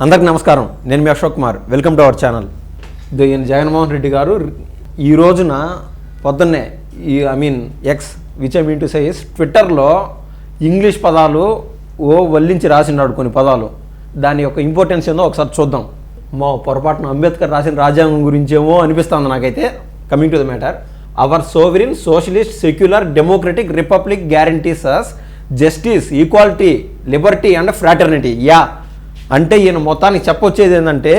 అందరికి నమస్కారం. నేను మీ Ashok Kumar. Welcome to our channel. Jaganmohan Reddy గారు ఈ రోజున పొద్దున్నే X which I mean to say is ట్విట్టర్లో ఇంగ్లీష్ పదాలు వల్లించి రాసినాడు కొన్ని పదాలు. దాని యొక్క ఇంపార్టెన్స్ ఏందో ఒకసారి చూద్దాం. పొరపాటున అంబేద్కర్ రాసిన రాజ్యాంగం గురించేమో అనిపిస్తుంది నాకైతే. Coming to the matter, our sovereign socialist secular democratic republic guarantees us justice, equality, liberty and fraternity. అంటే ఈయన మొత్తానికి చెప్పొచ్చేది ఏంటంటే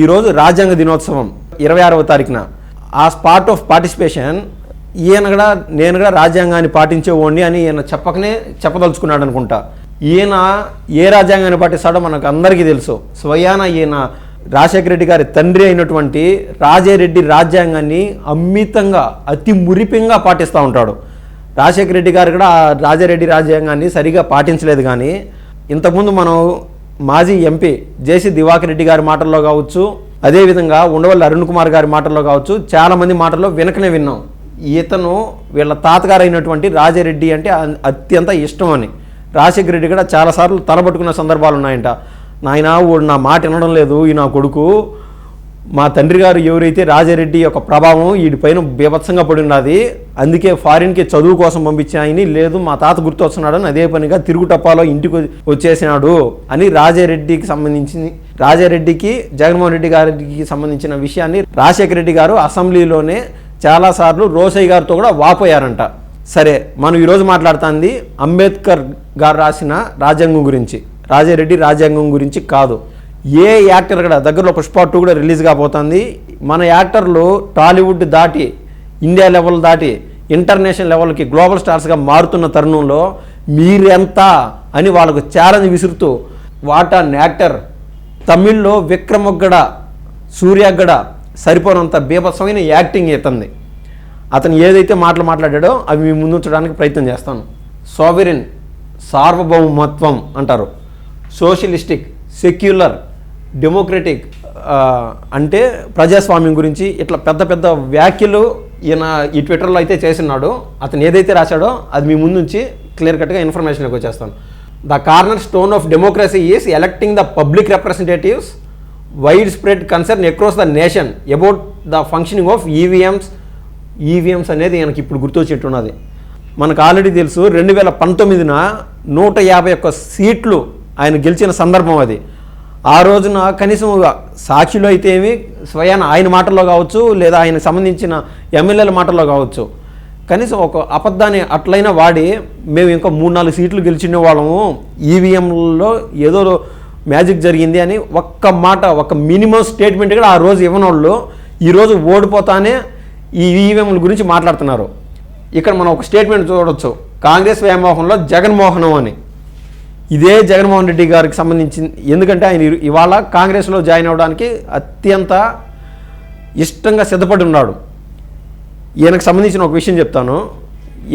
ఈరోజు రాజ్యాంగ దినోత్సవం 26వ తారీఖున ఆ స్పాట్ ఆఫ్ పార్టిసిపేషన్ నేను కూడా రాజ్యాంగాన్ని పాటించేవాడిని అని ఈయన చెప్పదలుచుకున్నాడు అనుకుంటా. ఈయన ఏ రాజ్యాంగాన్ని పాటిస్తాడో మనకు అందరికీ తెలుసు. స్వయాన ఈయన రాజశేఖర రెడ్డి గారి తండ్రి అయినటువంటి రాజారెడ్డి రాజ్యాంగాన్ని అమితంగా అతి మురిపెంగా పాటిస్తూ ఉంటాడు. రాజశేఖర రెడ్డి గారు కూడా రాజారెడ్డి రాజ్యాంగాన్ని సరిగా పాటించలేదు. కానీ ఇంతకుముందు మనం మాజీ ఎంపీ జేసీ దివాకర్ రెడ్డి గారి మాటల్లో కావచ్చు, అదేవిధంగా ఉండవల్లి అరుణ్ కుమార్ గారి మాటల్లో కావచ్చు, చాలామంది మాటల్లో విన్నాం. ఇతను వీళ్ళ తాతగారు అయినటువంటి రాజారెడ్డి అంటే అత్యంత ఇష్టం అని. రాజశేఖర రెడ్డి కూడా చాలాసార్లు తలబట్టుకున్న సందర్భాలు ఉన్నాయంట. నాయన నా మాట వినడం లేదు ఈ నా కొడుకు, మా తండ్రి గారు ఎవరైతే రాజారెడ్డి యొక్క ప్రభావం వీడిపైన బీభత్సంగా పడి ఉన్నది, అందుకే ఫారిన్కి చదువు కోసం పంపించాయని, లేదు మా తాత గుర్తు వస్తున్నాడని అదే పనిగా తిరుగుటప్పాలో ఇంటికి వచ్చేసినాడు అని రాజారెడ్డికి జగన్మోహన్ రెడ్డి గారికి సంబంధించిన విషయాన్ని రాజశేఖర రెడ్డి గారు అసెంబ్లీలోనే చాలాసార్లు రోసయ్య గారితో కూడా వాపోయారంట. సరే, మనం ఈరోజు మాట్లాడుతుంది అంబేద్కర్ గారు రాసిన రాజ్యాంగం గురించి, రాజారెడ్డి రాజ్యాంగం గురించి కాదు. ఏ యాక్టర్ కూడా దగ్గరలో పుష్ప 2 కూడా రిలీజ్ కాబోతుంది. మన యాక్టర్లు టాలీవుడ్ దాటి ఇండియా లెవెల్ దాటి ఇంటర్నేషనల్ లెవెల్కి గ్లోబల్ స్టార్స్గా మారుతున్న తరుణంలో మీరెంత అని వాళ్ళకు ఛాలెంజ్ విసురుతూ వాట్ అన్ యాక్టర్. తమిళ్లో విక్రమగడ సూర్యగడ సరిపోనంత బీభత్సమైన యాక్టింగ్ ఇతంది. అతను ఏదైతే మాట్లాడాడో అవి మీ ముందుంచడానికి ప్రయత్నం చేస్తాను. సోవరిన్ సార్వభౌమత్వం అంటారు, సోషలిస్టిక్, సెక్యులర్, డెమోక్రటిక్ అంటే ప్రజాస్వామ్యం గురించి ఇట్లా పెద్ద పెద్ద వ్యాఖ్యలు ఈయన ఈ ట్విట్టర్లో అయితే చేస్తున్నాడు. అతను ఏదైతే రాశాడో అది మీ ముందుంచి క్లియర్ కట్గా ఇన్ఫర్మేషన్కి వచ్చేస్తాను. The corner stone of democracy is electing the public representatives, wide spread concern across the nation about the functioning of EVMs అనేది ఈయనకి ఇప్పుడు గుర్తొచ్చేట్టున్నది. మనకు ఆల్రెడీ తెలుసు 2019 151 సీట్లు ఆయన గెలిచిన సందర్భం అది. ఆ రోజున కనీసం సాక్షిలో అయితే ఏమి స్వయాన ఆయన మాటల్లో కావచ్చు, లేదా ఆయనకు సంబంధించిన ఎమ్మెల్యేల మాటల్లో కావచ్చు, కనీసం ఒక అబద్ధాన్ని అట్లయినా వాడి మేము ఇంకా 3-4 సీట్లు గెలిచిన వాళ్ళము, ఈవీఎంలలో ఏదో మ్యాజిక్ జరిగింది అని ఒక్క మాట, ఒక మినిమం స్టేట్మెంట్ కూడా ఆ రోజు ఇవ్వనోళ్ళు ఈరోజు ఓడిపోతానే ఈ ఈవీఎంల గురించి మాట్లాడుతున్నారు. ఇక్కడ మనం ఒక స్టేట్మెంట్ చూడవచ్చు, కాంగ్రెస్ వ్యామోహంలో జగన్మోహనం అని. ఇదే జగన్మోహన్ రెడ్డి గారికి సంబంధించి, ఎందుకంటే ఆయన ఇవాళ కాంగ్రెస్లో జాయిన్ అవ్వడానికి అత్యంత ఇష్టంగా సిద్ధపడి ఉన్నాడు. ఈయనకు సంబంధించిన ఒక విషయం చెప్తాను.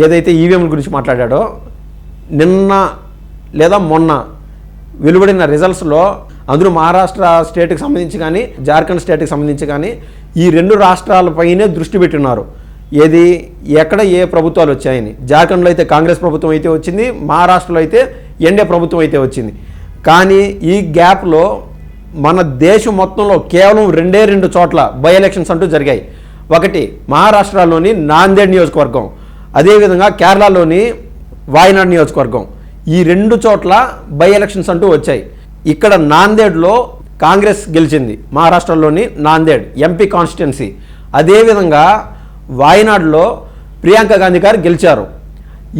ఏదైతే ఈవీఎంల గురించి మాట్లాడాడో, నిన్న లేదా మొన్న వెలువడిన రిజల్ట్స్లో అందులో మహారాష్ట్ర స్టేట్కి సంబంధించి కానీ జార్ఖండ్ స్టేట్కి సంబంధించి కానీ ఈ 2 రాష్ట్రాలపైనే దృష్టి పెట్టున్నారు. ఎక్కడ ఏ ప్రభుత్వాలు వచ్చాయని. జార్ఖండ్లో అయితే కాంగ్రెస్ ప్రభుత్వం అయితే వచ్చింది, మహారాష్ట్రలో అయితే ఎన్డీఏ ప్రభుత్వం అయితే వచ్చింది. కానీ ఈ గ్యాప్లో మన దేశం మొత్తంలో కేవలం 2 చోట్ల బై ఎలక్షన్స్ అంటూ జరిగాయి. ఒకటి మహారాష్ట్రలోని నాందేడ్ నియోజకవర్గం, అదేవిధంగా కేరళలోని వాయనాడ్ నియోజకవర్గం. ఈ 2 చోట్ల బై ఎలక్షన్స్ అంటూ వచ్చాయి. ఇక్కడ నాందేడ్లో కాంగ్రెస్ గెలిచింది, మహారాష్ట్రలోని నాందేడ్ ఎంపీ కాన్స్టిట్యున్సీ. అదేవిధంగా వాయనాడ్లో ప్రియాంక గాంధీ గారు గెలిచారు.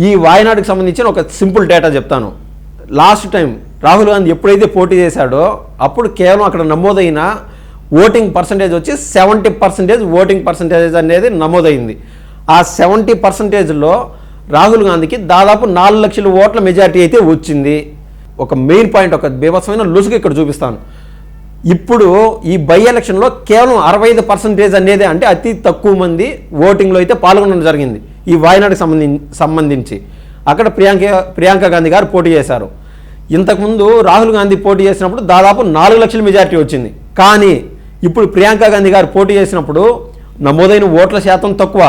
ఈ వాయనాడుకి సంబంధించిన ఒక సింపుల్ డేటా చెప్తాను. లాస్ట్ టైం రాహుల్ గాంధీ ఎప్పుడైతే పోటీ చేశాడో అప్పుడు కేవలం అక్కడ నమోదైన ఓటింగ్ పర్సంటేజ్ వచ్చి 70% ఓటింగ్ పర్సంటేజ్ అనేది నమోదైంది. ఆ 70%లో రాహుల్ గాంధీకి దాదాపు 4 లక్షల ఓట్ల మెజారిటీ అయితే వచ్చింది. ఒక మెయిన్ పాయింట్, ఒక బీభత్సమైన లుసుగు ఇక్కడ చూపిస్తాను. ఇప్పుడు ఈ బై ఎలక్షన్లో కేవలం 65% అనేది, అంటే అతి తక్కువ మంది ఓటింగ్లో అయితే పాల్గొనడం జరిగింది. ఈ వాయనాడుకి సంబంధించి అక్కడ ప్రియాంక గాంధీ గారు పోటీ చేశారు. ఇంతకుముందు రాహుల్ గాంధీ పోటీ చేసినప్పుడు దాదాపు 4 లక్షల మెజారిటీ వచ్చింది. కానీ ఇప్పుడు ప్రియాంక గాంధీ గారు పోటీ చేసినప్పుడు నమోదైన ఓట్ల శాతం తక్కువ,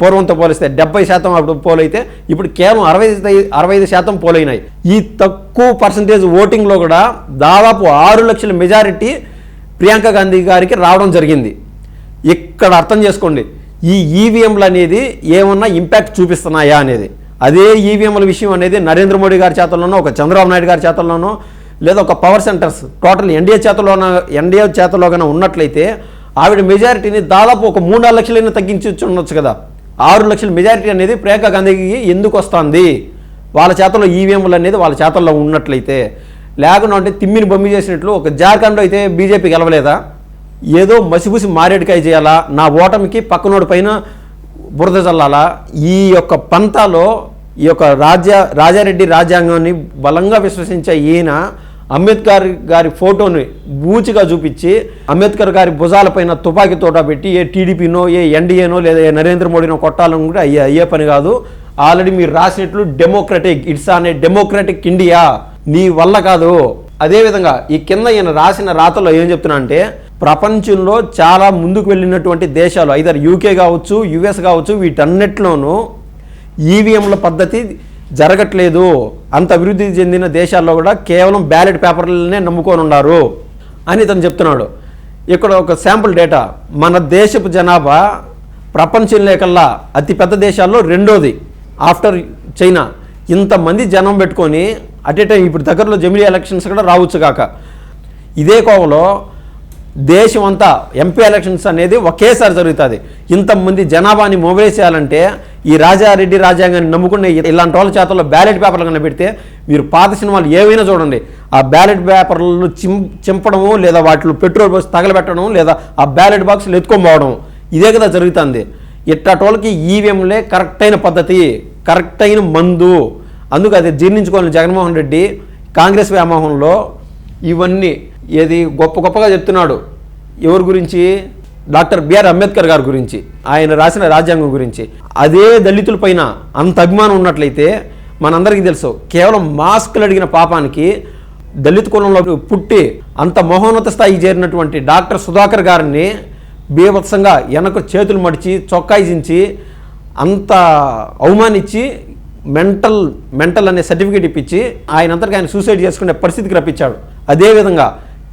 పూర్వంతో పోలిస్తే 70% అప్పుడు పోలైతే ఇప్పుడు కేవలం 65% పోలైనాయి. ఈ తక్కువ పర్సంటేజ్ ఓటింగ్లో కూడా దాదాపు 6 లక్షల మెజారిటీ ప్రియాంక గాంధీ గారికి రావడం జరిగింది. ఇక్కడ అర్థం చేసుకోండి, ఈ ఈవీఎంలు అనేది ఏమన్నా ఇంపాక్ట్ చూపిస్తున్నాయా అనేది. అదే ఈవీఎంల విషయం అనేది నరేంద్ర మోడీ గారి చేతల్లోనో, ఒక చంద్రబాబు నాయుడు గారి చేతల్లోనో, లేదా ఒక పవర్ సెంటర్స్ టోటల్ ఎన్డీఏ చేతల్లో కన్నా ఉన్నట్లయితే ఆవిడ మెజారిటీని దాదాపు ఒక 3-4 లక్షలైనా తగ్గించి ఉండొచ్చు కదా. 6 లక్షల మెజారిటీ అనేది ప్రియాంక గాంధీకి ఎందుకు వస్తుంది? వాళ్ళ చేతల్లో ఈవీఎంలు అనేది వాళ్ళ చేతల్లో ఉన్నట్లయితే. లేకుండా అంటే తిమ్మిని బొమ్మి చేసినట్లు ఒక జార్ఖండ్లో అయితే బీజేపీ గెలవలేదా? ఏదో మసిపూసి మారేడుకాయ చేయాలా, నా ఓటమికి పక్కనోడి పైన బురద చల్లాలా? ఈ యొక్క పంతాలో ఈ యొక్క రాజారెడ్డి రాజ్యాంగాన్ని బలంగా విశ్వసించే ఈయన అంబేద్కర్ గారి ఫోటోని బూచిగా చూపించి అంబేద్కర్ గారి భుజాలపైన తుపాకీ తోట పెట్టి ఏ టీడీపీనో, ఏ ఎన్డీఏనో, లేదా ఏ నరేంద్ర మోడీనో కొట్టాలని కూడా అయ్యే పని కాదు. ఆల్రెడీ మీరు రాసినట్లు it's on a democratic India, నీ వల్ల కాదు. అదేవిధంగా ఈ కింద ఈయన రాసిన రాతలో ఏం చెప్తున్నా అంటే, ప్రపంచంలో చాలా ముందుకు వెళ్ళినటువంటి దేశాలు ఐదర్ యూకే కావచ్చు, యుఎస్ కావచ్చు, వీటన్నిటిలోనూ ఈవీఎంల పద్ధతి జరగట్లేదు. అంత అభివృద్ధి చెందిన దేశాల్లో కూడా కేవలం బ్యాలెట్ పేపర్లనే నమ్ముకొని ఉన్నారు అని ఇతను చెప్తున్నాడు. ఇక్కడ ఒక శాంపుల్ డేటా, మన దేశపు జనాభా ప్రపంచంలో కల్లా అతిపెద్ద దేశాల్లో రెండోది ఆఫ్టర్ చైనా. ఇంతమంది జనం పెట్టుకొని అట్ ఏ టైం ఇప్పుడు దగ్గరలో జమిలీ ఎలక్షన్స్ కూడా రావచ్చు కాక, ఇదే కోవలో దేశం అంతా ఎంపీ ఎలక్షన్స్ అనేది ఒకేసారి జరుగుతుంది. ఇంతమంది జనాభాని మొబైలైజ్ చేయాలంటే ఈ రాజారెడ్డి రాజ్యాంగాన్ని నమ్ముకునే ఇలాంటి వాళ్ళ చేతల్లో బ్యాలెట్ పేపర్లు కన్నా పెడితే మీరు పాత సినిమాలు ఏవైనా చూడండి, ఆ బ్యాలెట్ పేపర్లను చింపడము, లేదా వాటిలో పెట్రోల్ పోసి తగలబెట్టడం, లేదా ఆ బ్యాలెట్ బాక్సులు ఎత్తుకొని ఇదే కదా జరుగుతుంది. ఇట్టోళ్ళకి ఈవీఎంలే కరెక్ట్ అయిన పద్ధతి, కరెక్ట్ అయిన మందు. అందుకు అది జీర్ణించుకోవాలని జగన్మోహన్ రెడ్డి కాంగ్రెస్ వ్యామోహంలో ఇవన్నీ ఏది గొప్పగా చెప్తున్నాడు. ఎవరి గురించి? డాక్టర్ బిఆర్ అంబేద్కర్ గారి గురించి, ఆయన రాసిన రాజ్యాంగం గురించి. అదే దళితుల పైన అంత అభిమానం ఉన్నట్లయితే మనందరికీ తెలుసు, కేవలం మాస్కులు అడిగిన పాపానికి దళిత కులంలో పుట్టి అంత మహోన్నత స్థాయికి చేరినటువంటి డాక్టర్ సుధాకర్ గారిని బీభత్సంగా వెనక చేతులు మడిచి చొక్కాయించి అంత అవమానించి మెంటల్ అనే సర్టిఫికేట్ ఇప్పించి ఆయనంతటికి ఆయన సూసైడ్ చేసుకునే పరిస్థితికి రప్పించాడు. అదేవిధంగా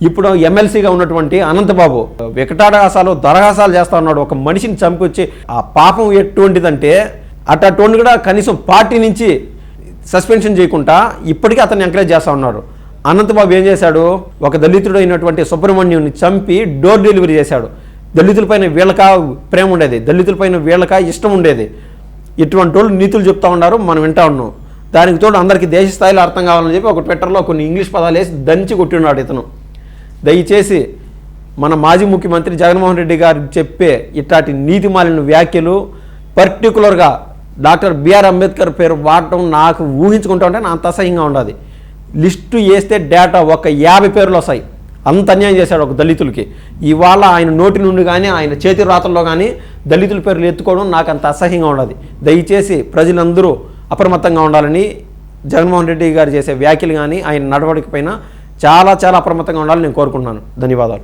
ఇప్పుడు ఎమ్మెల్సీగా ఉన్నటువంటి అనంతబాబు వికటాటహాసాలు దరహాసాలు చేస్తూ ఉన్నాడు. ఒక మనిషిని చంపొచ్చి ఆ పాపం ఎటువంటిదంటే అటువంటి కూడా కనీసం పార్టీ నుంచి సస్పెన్షన్ చేయకుండా ఇప్పటికీ అతన్ని ఎంకరేజ్ చేస్తూ ఉన్నారు. అనంతబాబు ఏం చేశాడు? ఒక దళితుడు అయినటువంటి సుబ్రహ్మణ్యుని చంపి డోర్ డెలివరీ చేశాడు. దళితులపైన వీళ్ళకా ప్రేమ ఉండేది, దళితులపైన వీళ్ళకా ఇష్టం ఉండేది. ఇటువంటి వాళ్ళు నీతులు చెప్తా ఉన్నారు, మనం వింటా ఉన్నాం. దానికి తోడు అందరికీ దేశ స్థాయిలో అర్థం కావాలని చెప్పి ఒక ట్విట్టర్లో కొన్ని ఇంగ్లీష్ పదాలు వేసి దంచి కొట్టిన్నాడు ఇతను. దయచేసి మన మాజీ ముఖ్యమంత్రి జగన్మోహన్ రెడ్డి గారు చెప్పే ఇట్లాంటి నీతిమాలిన వ్యాఖ్యలు, పర్టికులర్గా డాక్టర్ బిఆర్ అంబేద్కర్ పేరు వాడటం నాకు ఊహించుకుంటా ఉంటే నా అంత అసహ్యంగా ఉండదు. లిస్టు వేస్తే డేటా ఒక 50 పేర్లు వస్తాయి. అంత అన్యాయం చేశాడు ఒక దళితులకి. ఇవాళ ఆయన నోటి నుండి కానీ ఆయన చేతి రాతల్లో కానీ దళితుల పేర్లు ఎత్తుకోవడం నాకు అంత అసహ్యంగా ఉండదు. దయచేసి ప్రజలందరూ అప్రమత్తంగా ఉండాలని, జగన్మోహన్ రెడ్డి గారు చేసే వ్యాఖ్యలు కానీ ఆయన నడవడిక పైన చాలా అప్రమత్తంగా ఉండాలని నేను కోరుకుంటున్నాను. ధన్యవాదాలు.